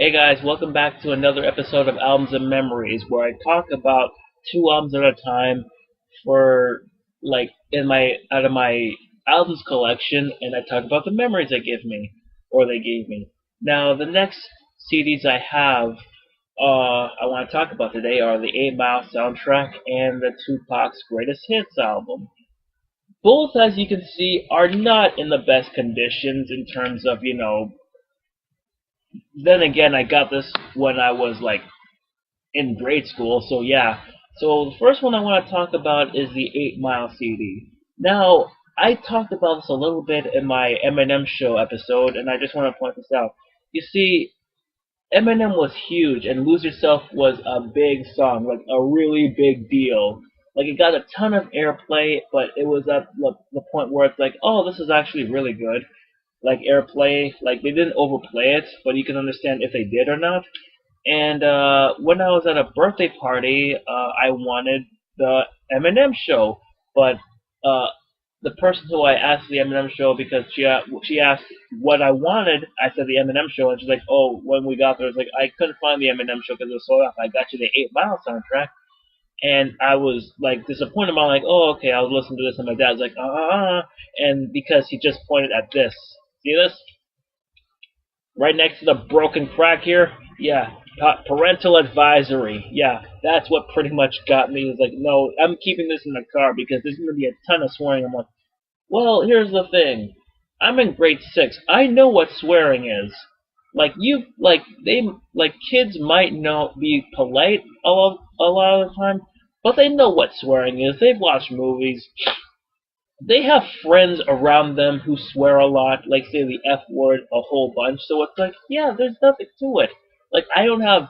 Hey guys, welcome back to another episode of Albums and Memories, where I talk about two albums at a time for in my out of my albums collection, and I talk about the memories they gave me. Now, the next CDs I want to talk about today are the 8 Mile soundtrack and the Tupac's Greatest Hits album. Both, as you can see, are not in the best conditions in terms of then again, I got this when I was in grade school, so yeah. So the first one I want to talk about is the 8 Mile CD. Now, I talked about this a little bit in my Eminem Show episode, and I just want to point this out. You see, Eminem was huge, and Lose Yourself was a big song, like a really big deal. Like, it got a ton of airplay, but it was at the point where it's like, oh, this is actually really good. Like, airplay, like, they didn't overplay it, but you can understand if they did or not. And when I was at a birthday party, I wanted the Eminem Show, but uh, the person who I asked the Eminem Show, because she asked what I wanted, I said the Eminem Show, and she's like, "Oh, when we got there, it's like I couldn't find the Eminem Show because it was sold out. I got you the 8 Mile soundtrack." And I was like disappointed. I'm like, "Oh, okay, I'll listen to this." And my dad's like, and because he just pointed at this, see this? Right next to the broken crack here, yeah, parental advisory. Yeah, that's what pretty much got me. It's like, no, I'm keeping this in the car because there's going to be a ton of swearing. I'm like, well, here's the thing. I'm in grade 6. I know what swearing is. Kids might be polite a lot of the time, but they know what swearing is. They've watched movies. They have friends around them who swear a lot, like say the F word a whole bunch. So it's like, yeah, there's nothing to it. Like I don't have.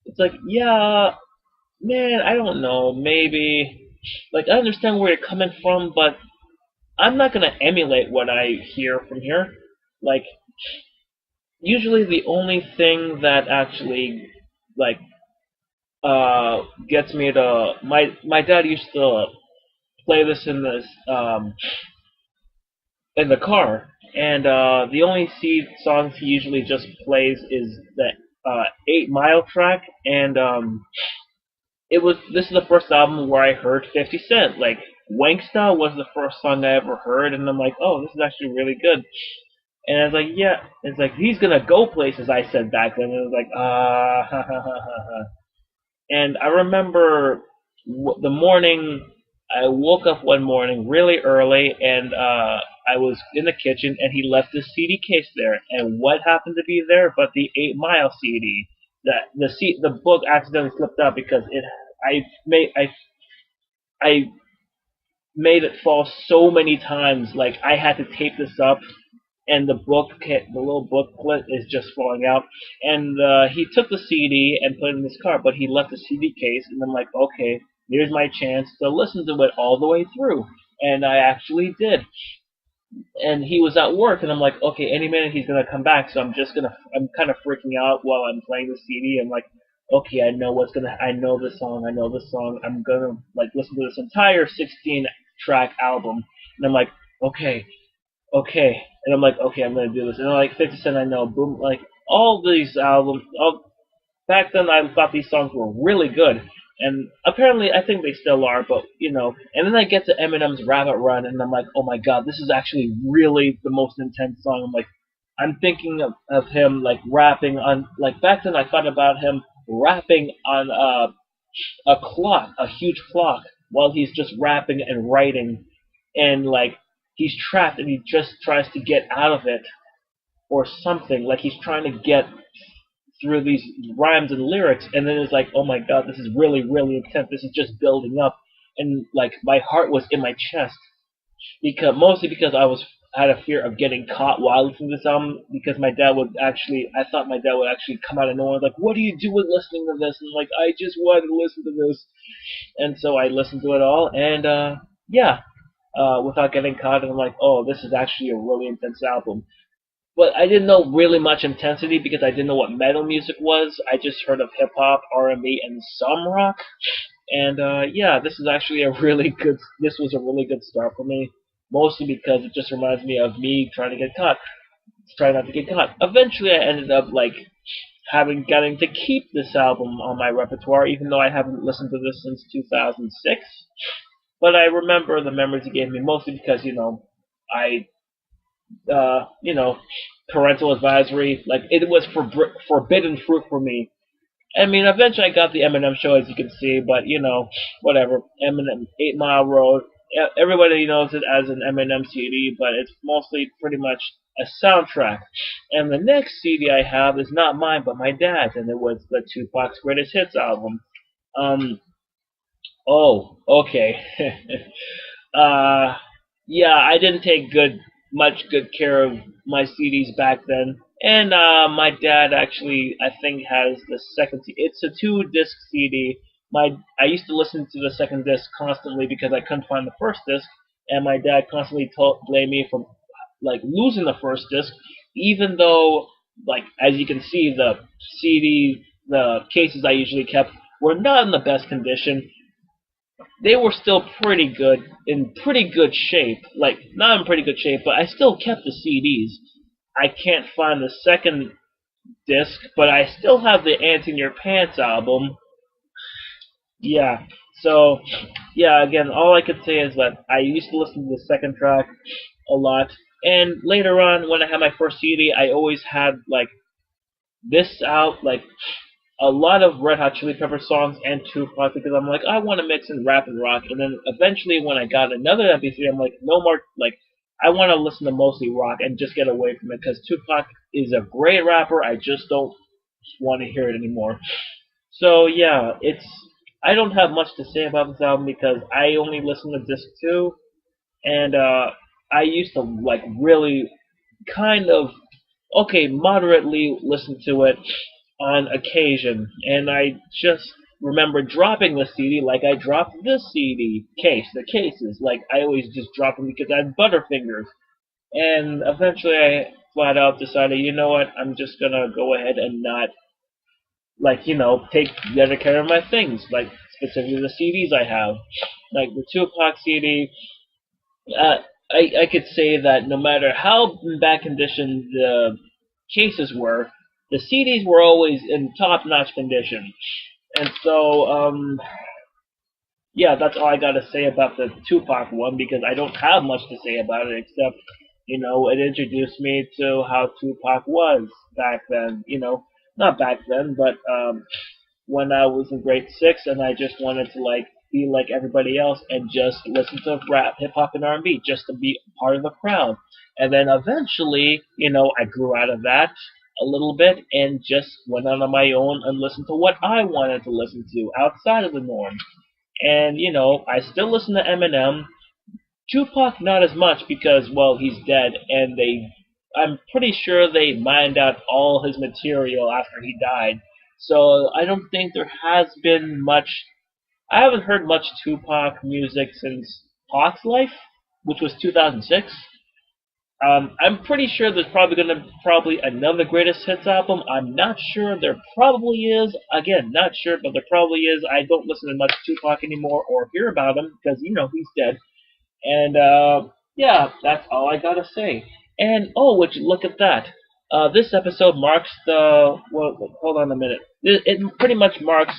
It's like, yeah, man, I don't know, maybe. Like I understand where you're coming from, but I'm not gonna emulate what I hear from here. Like usually the only thing that actually like gets me to my dad used to play this in the car, and the only songs he usually just plays is the 8 Mile track, and this is the first album where I heard 50 Cent. Like Wanksta was the first song I ever heard, and I'm like, oh, this is actually really good. And I was like, yeah, it's like he's gonna go places. I said back then, and it was like, ha ha ha ha ha. And I remember the morning I woke up one morning really early, and I was in the kitchen, and he left the CD case there. And what happened to be there but the 8 Mile CD? The book accidentally slipped out because I made it fall so many times. Like I had to tape this up, and the little booklet is just falling out. And he took the CD and put it in his car, but he left the CD case, and I'm like, okay, here's my chance to listen to it all the way through. And I actually did. And he was at work, and I'm like, okay, any minute he's gonna come back, so I'm kind of freaking out while I'm playing the CD. I'm like, okay, I know this song, I'm gonna listen to this entire 16 track album. And I'm like, okay, okay. And I'm like, okay, I'm gonna do this. And I'm like, 50 Cent, I know, boom, like all these albums. Back then, I thought these songs were really good, and apparently, I think they still are. But and then I get to Eminem's Rabbit Run, and I'm like, oh my god, this is actually really the most intense song. I'm thinking of him rapping on back then. I thought about him rapping on a clock, a huge clock, while he's just rapping and writing, and he's trapped and he just tries to get out of it or something. Like he's trying to get through these rhymes and lyrics, and then it's like, oh my god, this is really, really intense. This is just building up, and my heart was in my chest mostly because I had a fear of getting caught while listening to this album, because I thought my dad would actually come out of nowhere like, what are you doing listening to this? And I just wanted to listen to this. And so I listened to it all, and yeah, without getting caught, and I'm like, oh, this is actually a really intense album. But I didn't know really much intensity because I didn't know what metal music was. I just heard of hip hop, R&B, and some rock. And yeah, this was a really good start for me. Mostly because it just reminds me of me trying not to get caught. Eventually, I ended up getting to keep this album on my repertoire, even though I haven't listened to this since 2006. But I remember the memories it gave me mostly because I parental advisory, like it was forbidden fruit for me. I mean, eventually I got the Eminem show, as you can see, but whatever. Eminem, 8 Mile Road. Everybody knows it as an Eminem CD, but it's mostly pretty much a soundtrack. And the next CD I have is not mine, but my dad's, and it was the Tupac's Greatest Hits album. Um, oh, okay. uh, yeah, I didn't take much good care of my CDs back then. And my dad actually, I think, has the second. It's a 2 disc CD. I used to listen to the second disc constantly because I couldn't find the first disc, and my dad constantly blamed me for like losing the first disc, even though, like as you can see, the cases I usually kept were not in the best condition. They were still in pretty good shape. Like, not in pretty good shape, but I still kept the CDs. I can't find the second disc, but I still have the Ants in Your Pants album. Yeah. So, yeah, again, all I could say is that I used to listen to the second track a lot. And later on, when I had my first CD, I always had, like, this out, like, a lot of Red Hot Chili Pepper songs and Tupac because I'm like, I want to mix in rap and rock. And then eventually, when I got another MP3, I'm like, no more, like, I want to listen to mostly rock and just get away from it because Tupac is a great rapper. I just don't want to hear it anymore. So yeah, I don't have much to say about this album because I only listened to disc 2, and I used to like really kind of moderately listen to it on occasion, and I just remember dropping the CD like I dropped this CD the cases, like I always just drop them because I had butterfingers, and eventually I flat out decided, you know what, I'm just gonna go ahead and not take better care of my things, like specifically the CDs I have, like the Tupac CD. Uh, I could say that no matter how in bad condition the cases were, the CDs were always in top-notch condition. And so, yeah, that's all I got to say about the Tupac one because I don't have much to say about it except, it introduced me to how Tupac was back then. Not back then, but when I was in grade 6 and I just wanted to like be like everybody else and just listen to rap, hip hop, and R&B just to be part of the crowd. And then eventually, I grew out of that a little bit and just went on my own and listened to what I wanted to listen to outside of the norm. And I still listen to Eminem. Tupac not as much because, well, he's dead, and I'm pretty sure they mined out all his material after he died. So I don't think there has been much. I haven't heard much Tupac music since Pac's Life, which was 2006. I'm pretty sure there's probably another greatest hits album. I'm not sure. There probably is. Again, not sure, but there probably is. I don't listen to much Tupac anymore or hear about him because he's dead. And yeah, that's all I gotta say. And oh, would you look at that? This episode marks hold on a minute. It pretty much marks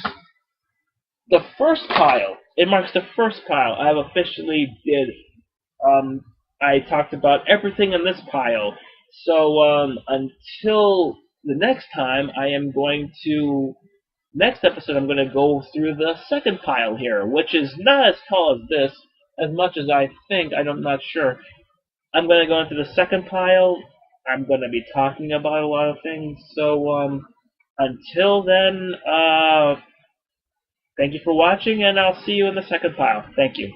the first pile. It marks the first pile I have officially did. Um, I talked about everything in this pile. So until the next time, next episode I'm going to go through the second pile here, which is not as tall as this, as much as I think. I'm not sure. I'm going to go into the second pile. I'm going to be talking about a lot of things. So until then, thank you for watching, and I'll see you in the second pile. Thank you.